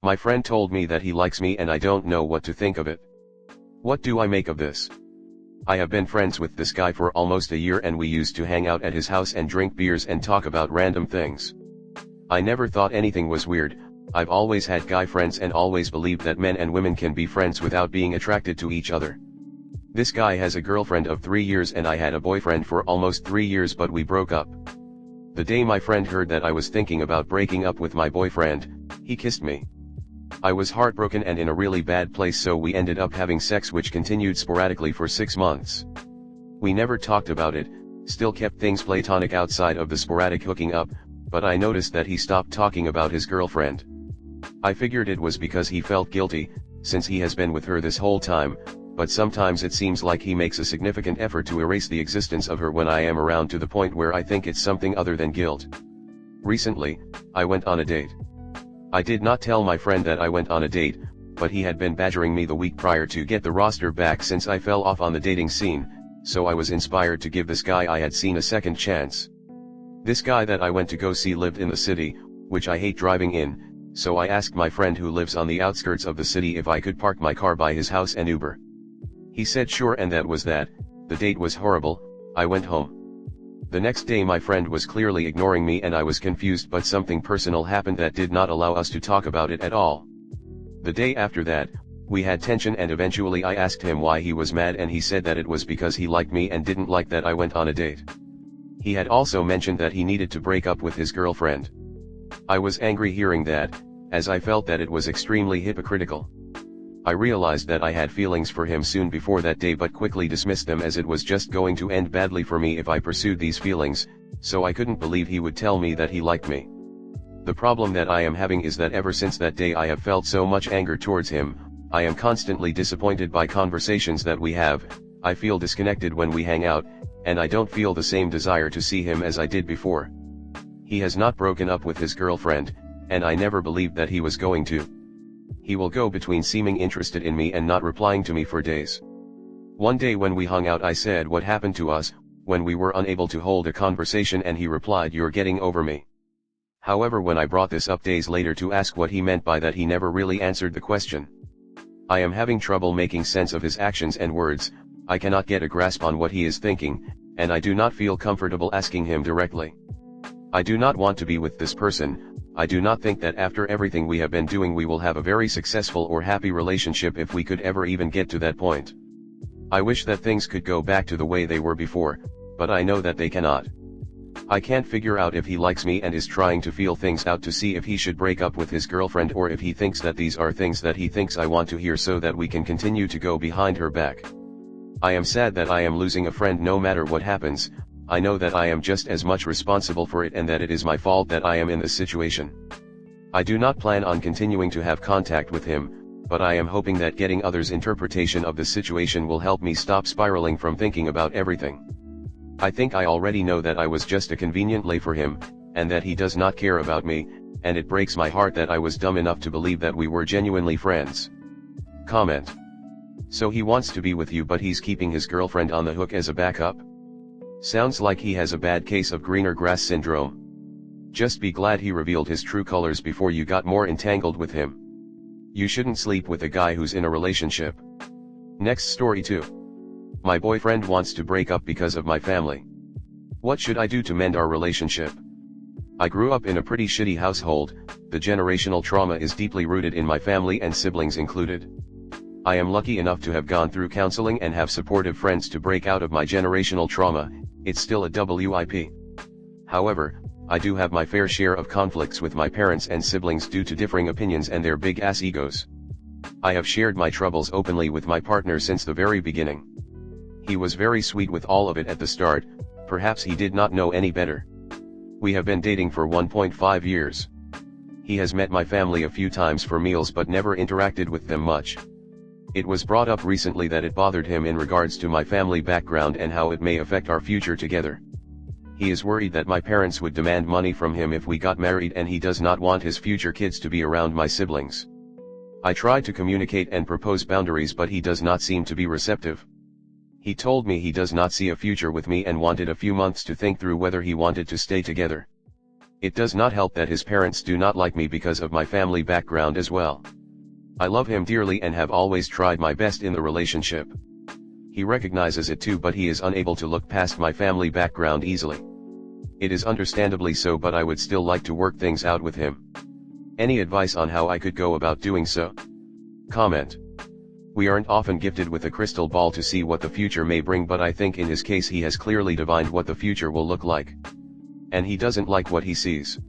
My friend told me that he likes me and I don't know what to think of it. What do I make of this? I have been friends with this guy for almost a year and we used to hang out at his house and drink beers and talk about random things. I never thought anything was weird. I've always had guy friends and always believed that men and women can be friends without being attracted to each other. This guy has a girlfriend of 3 years and I had a boyfriend for almost 3 years but we broke up. The day my friend heard that I was thinking about breaking up with my boyfriend, he kissed me. I was heartbroken and in a really bad place, so we ended up having sex, which continued sporadically for 6 months. We never talked about it, still kept things platonic outside of the sporadic hooking up, but I noticed that he stopped talking about his girlfriend. I figured it was because he felt guilty, since he has been with her this whole time, but sometimes it seems like he makes a significant effort to erase the existence of her when I am around, to the point where I think it's something other than guilt. Recently, I went on a date. I did not tell my friend that I went on a date, but he had been badgering me the week prior to get the roster back since I fell off on the dating scene, so I was inspired to give this guy I had seen a second chance. This guy that I went to go see lived in the city, which I hate driving in, so I asked my friend who lives on the outskirts of the city if I could park my car by his house and Uber. He said sure, and that was that. The date was horrible. I went home. The next day my friend was clearly ignoring me and I was confused, but something personal happened that did not allow us to talk about it at all. The day after that, we had tension and eventually I asked him why he was mad and he said that it was because he liked me and didn't like that I went on a date. He had also mentioned that he needed to break up with his girlfriend. I was angry hearing that, as I felt that it was extremely hypocritical. I realized that I had feelings for him soon before that day but quickly dismissed them as it was just going to end badly for me if I pursued these feelings, so I couldn't believe he would tell me that he liked me. The problem that I am having is that ever since that day I have felt so much anger towards him. I am constantly disappointed by conversations that we have, I feel disconnected when we hang out, and I don't feel the same desire to see him as I did before. He has not broken up with his girlfriend, and I never believed that he was going to. He will go between seeming interested in me and not replying to me for days. One day when we hung out I said what happened to us, when we were unable to hold a conversation, and he replied, "You're getting over me." However, when I brought this up days later to ask what he meant by that, he never really answered the question. I am having trouble making sense of his actions and words. I cannot get a grasp on what he is thinking, and I do not feel comfortable asking him directly. I do not want to be with this person. I do not think that after everything we have been doing we will have a very successful or happy relationship if we could ever even get to that point. I wish that things could go back to the way they were before, but I know that they cannot. I can't figure out if he likes me and is trying to feel things out to see if he should break up with his girlfriend, or if he thinks that these are things that he thinks I want to hear so that we can continue to go behind her back. I am sad that I am losing a friend no matter what happens. I know that I am just as much responsible for it and that it is my fault that I am in this situation. I do not plan on continuing to have contact with him, but I am hoping that getting others' interpretation of the situation will help me stop spiraling from thinking about everything. I think I already know that I was just a convenient lay for him, and that he does not care about me, and it breaks my heart that I was dumb enough to believe that we were genuinely friends. Comment. So he wants to be with you but he's keeping his girlfriend on the hook as a backup? Sounds like he has a bad case of greener grass syndrome. Just be glad he revealed his true colors before you got more entangled with him. You shouldn't sleep with a guy who's in a relationship. Next story 2. My boyfriend wants to break up because of my family. What should I do to mend our relationship? I grew up in a pretty shitty household. The generational trauma is deeply rooted in my family and siblings included. I am lucky enough to have gone through counseling and have supportive friends to break out of my generational trauma. It's still a WIP. However, I do have my fair share of conflicts with my parents and siblings due to differing opinions and their big ass egos. I have shared my troubles openly with my partner since the very beginning. He was very sweet with all of it at the start. Perhaps he did not know any better. We have been dating for 1.5 years. He has met my family a few times for meals but never interacted with them much. It was brought up recently that it bothered him in regards to my family background and how it may affect our future together. He is worried that my parents would demand money from him if we got married, and he does not want his future kids to be around my siblings. I tried to communicate and propose boundaries but he does not seem to be receptive. He told me he does not see a future with me and wanted a few months to think through whether he wanted to stay together. It does not help that his parents do not like me because of my family background as well. I love him dearly and have always tried my best in the relationship. He recognizes it too, but he is unable to look past my family background easily. It is understandably so, but I would still like to work things out with him. Any advice on how I could go about doing so? Comment. We aren't often gifted with a crystal ball to see what the future may bring, but I think in his case he has clearly divined what the future will look like. And he doesn't like what he sees.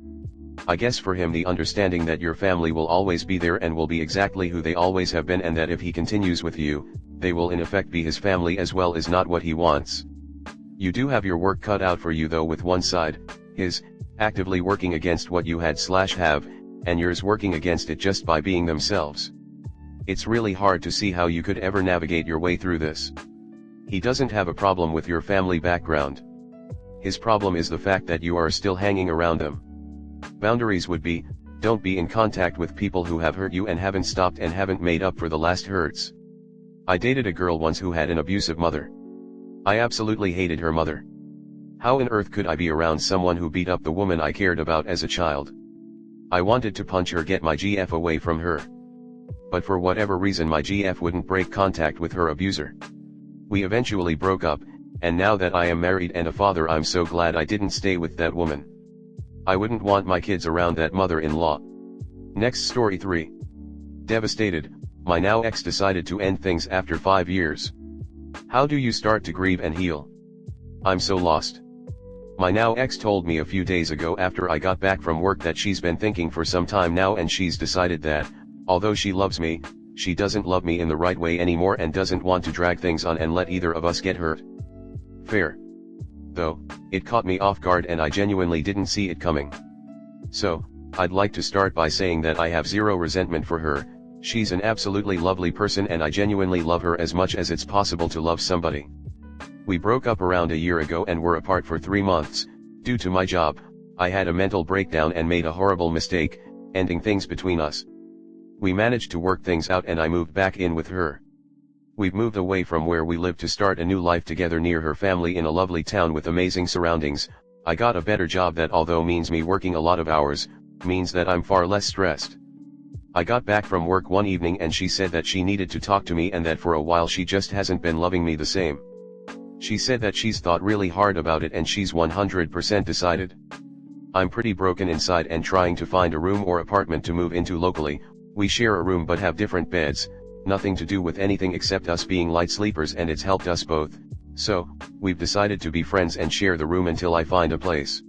I guess for him the understanding that your family will always be there and will be exactly who they always have been, and that if he continues with you, they will in effect be his family as well, is not what he wants. You do have your work cut out for you though, with one side, his, actively working against what you had/have, and yours working against it just by being themselves. It's really hard to see how you could ever navigate your way through this. He doesn't have a problem with your family background. His problem is the fact that you are still hanging around them. Boundaries would be, don't be in contact with people who have hurt you and haven't stopped and haven't made up for the last hurts. I dated a girl once who had an abusive mother. I absolutely hated her mother. How on earth could I be around someone who beat up the woman I cared about as a child? I wanted to punch her, get my GF away from her. But for whatever reason my GF wouldn't break contact with her abuser. We eventually broke up, and now that I am married and a father, I'm so glad I didn't stay with that woman. I wouldn't want my kids around that mother-in-law. Next story 3. Devastated, my now ex decided to end things after 5 years. How do you start to grieve and heal? I'm so lost. My now ex told me a few days ago after I got back from work that she's been thinking for some time now, and she's decided that, although she loves me, she doesn't love me in the right way anymore and doesn't want to drag things on and let either of us get hurt. Fair. Though, it caught me off guard and I genuinely didn't see it coming. So, I'd like to start by saying that I have zero resentment for her. She's an absolutely lovely person and I genuinely love her as much as it's possible to love somebody. We broke up around a year ago and were apart for 3 months. Due to my job, I had a mental breakdown and made a horrible mistake, ending things between us. We managed to work things out and I moved back in with her. We've moved away from where we lived to start a new life together near her family in a lovely town with amazing surroundings. I got a better job that, although means me working a lot of hours, means that I'm far less stressed. I got back from work one evening and she said that she needed to talk to me and that for a while she just hasn't been loving me the same. She said that she's thought really hard about it and she's 100% decided. I'm pretty broken inside and trying to find a room or apartment to move into locally. We share a room but have different beds, nothing to do with anything except us being light sleepers, and it's helped us both. So, we've decided to be friends and share the room until I find a place.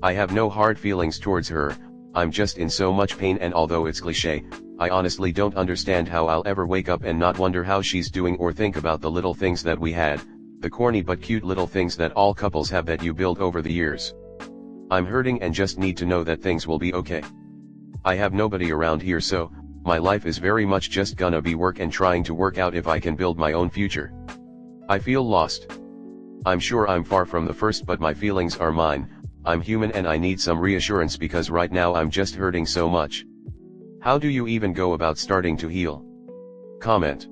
I have no hard feelings towards her, I'm just in so much pain, and although it's cliche, I honestly don't understand how I'll ever wake up and not wonder how she's doing or think about the little things that we had, the corny but cute little things that all couples have that you build over the years. I'm hurting and just need to know that things will be okay. I have nobody around here, so my life is very much just gonna be work and trying to work out if I can build my own future. I feel lost. I'm sure I'm far from the first, but my feelings are mine. I'm human and I need some reassurance because right now I'm just hurting so much. How do you even go about starting to heal? Comment.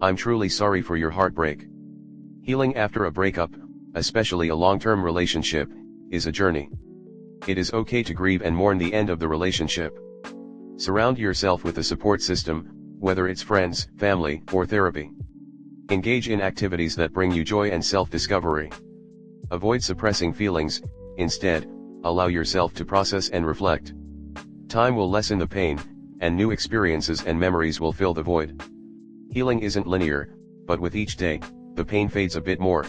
I'm truly sorry for your heartbreak. Healing after a breakup, especially a long-term relationship, is a journey. It is okay to grieve and mourn the end of the relationship. Surround yourself with a support system, whether it's friends, family, or therapy. Engage in activities that bring you joy and self-discovery. Avoid suppressing feelings, instead, allow yourself to process and reflect. Time will lessen the pain, and new experiences and memories will fill the void. Healing isn't linear, but with each day, the pain fades a bit more.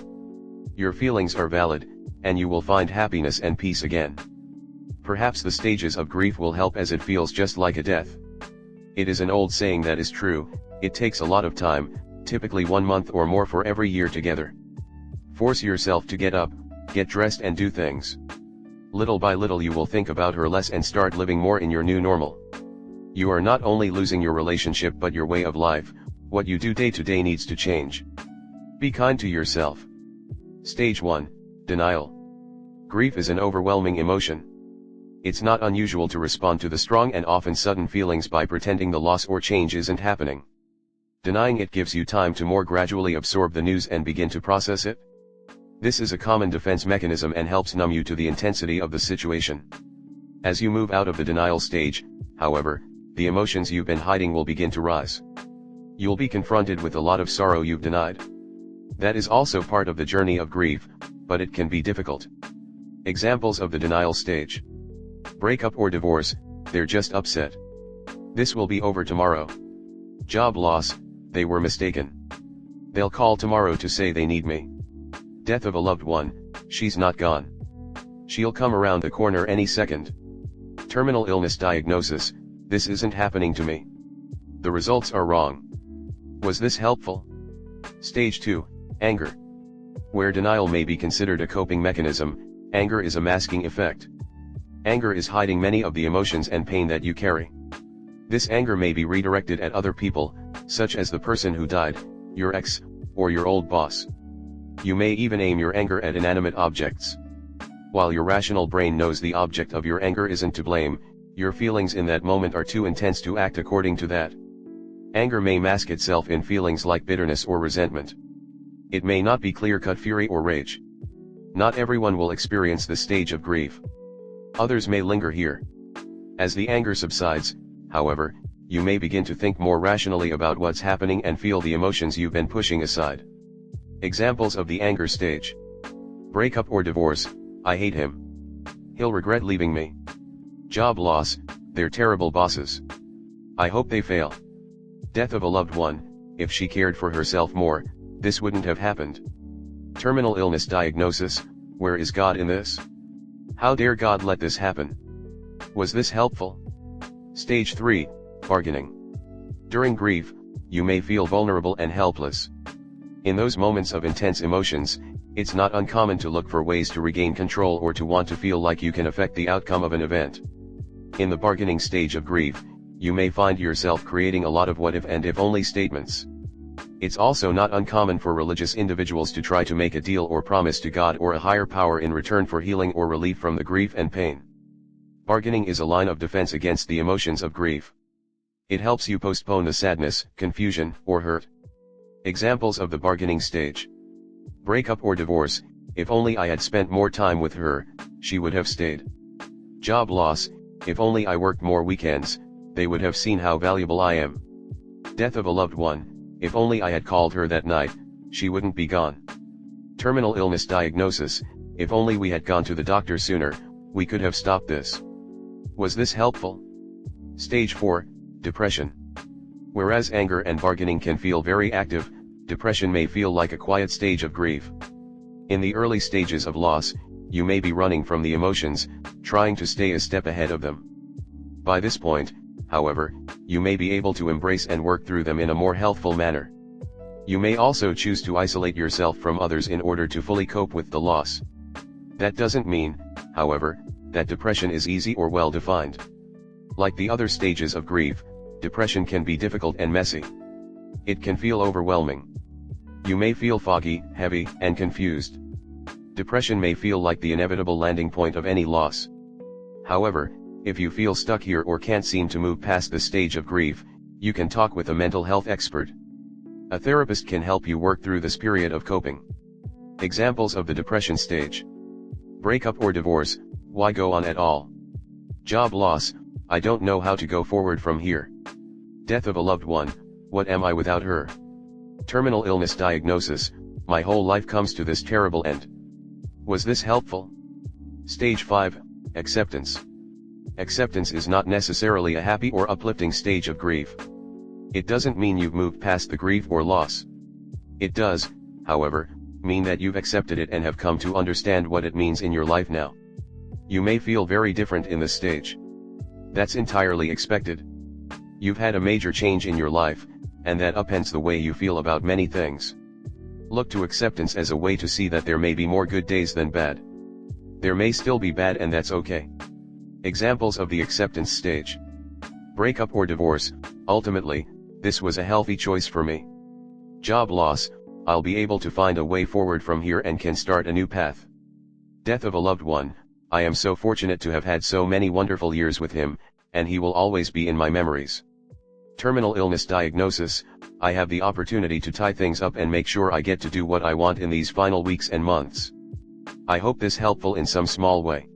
Your feelings are valid, and you will find happiness and peace again. Perhaps the stages of grief will help, as it feels just like a death. It is an old saying that is true, it takes a lot of time, typically 1 month or more for every year together. Force yourself to get up, get dressed and do things. Little by little you will think about her less and start living more in your new normal. You are not only losing your relationship but your way of life. What you do day to day needs to change. Be kind to yourself. Stage 1, Denial. Grief is an overwhelming emotion. It's not unusual to respond to the strong and often sudden feelings by pretending the loss or change isn't happening. Denying it gives you time to more gradually absorb the news and begin to process it. This is a common defense mechanism and helps numb you to the intensity of the situation. As you move out of the denial stage, however, the emotions you've been hiding will begin to rise. You'll be confronted with a lot of sorrow you've denied. That is also part of the journey of grief, but it can be difficult. Examples of the denial stage. Breakup or divorce, they're just upset. This will be over tomorrow. Job loss, they were mistaken. They'll call tomorrow to say they need me. Death of a loved one, she's not gone. She'll come around the corner any second. Terminal illness diagnosis, this isn't happening to me. The results are wrong. Was this helpful? Stage 2, anger. Where denial may be considered a coping mechanism, anger is a masking effect. Anger is hiding many of the emotions and pain that you carry. This anger may be redirected at other people, such as the person who died, your ex, or your old boss. You may even aim your anger at inanimate objects. While your rational brain knows the object of your anger isn't to blame, your feelings in that moment are too intense to act according to that. Anger may mask itself in feelings like bitterness or resentment. It may not be clear-cut fury or rage. Not everyone will experience this stage of grief. Others may linger here. As the anger subsides, however, you may begin to think more rationally about what's happening and feel the emotions you've been pushing aside. Examples of the anger stage. Breakup or divorce, I hate him. He'll regret leaving me. Job loss, they're terrible bosses. I hope they fail. Death of a loved one, if she cared for herself more, this wouldn't have happened. Terminal illness diagnosis, where is God in this? How dare God let this happen? Was this helpful? Stage 3, bargaining. During grief, you may feel vulnerable and helpless. In those moments of intense emotions, it's not uncommon to look for ways to regain control or to want to feel like you can affect the outcome of an event. In the bargaining stage of grief, you may find yourself creating a lot of what if and if only statements. It's also not uncommon for religious individuals to try to make a deal or promise to God or a higher power in return for healing or relief from the grief and pain. Bargaining is a line of defense against the emotions of grief. It helps you postpone the sadness, confusion, or hurt. Examples of the bargaining stage. Breakup or divorce, if only I had spent more time with her, she would have stayed. Job loss, if only I worked more weekends, they would have seen how valuable I am. Death of a loved one, if only I had called her that night, she wouldn't be gone. Terminal illness diagnosis, if only we had gone to the doctor sooner, we could have stopped this. Was this helpful? Stage 4, depression. Whereas anger and bargaining can feel very active, depression may feel like a quiet stage of grief. In the early stages of loss, you may be running from the emotions, trying to stay a step ahead of them. By this point, however, you may be able to embrace and work through them in a more healthful manner. You may also choose to isolate yourself from others in order to fully cope with the loss. That doesn't mean, however, that depression is easy or well defined. Like the other stages of grief, depression can be difficult and messy. It can feel overwhelming. You may feel foggy, heavy, and confused. Depression may feel like the inevitable landing point of any loss. However, if you feel stuck here or can't seem to move past the stage of grief, you can talk with a mental health expert. A therapist can help you work through this period of coping. Examples of the depression stage. Breakup or divorce, why go on at all? Job loss, I don't know how to go forward from here. Death of a loved one, what am I without her? Terminal illness diagnosis, my whole life comes to this terrible end. Was this helpful? Stage 5, acceptance. Acceptance is not necessarily a happy or uplifting stage of grief. It doesn't mean you've moved past the grief or loss. It does, however, mean that you've accepted it and have come to understand what it means in your life now. You may feel very different in this stage. That's entirely expected. You've had a major change in your life, and that upends the way you feel about many things. Look to acceptance as a way to see that there may be more good days than bad. There may still be bad, and that's okay. Examples of the acceptance stage. Breakup or divorce, ultimately, this was a healthy choice for me. Job loss, I'll be able to find a way forward from here and can start a new path. Death of a loved one, I am so fortunate to have had so many wonderful years with him, and he will always be in my memories. Terminal illness diagnosis, I have the opportunity to tie things up and make sure I get to do what I want in these final weeks and months. I hope this helpful in some small way.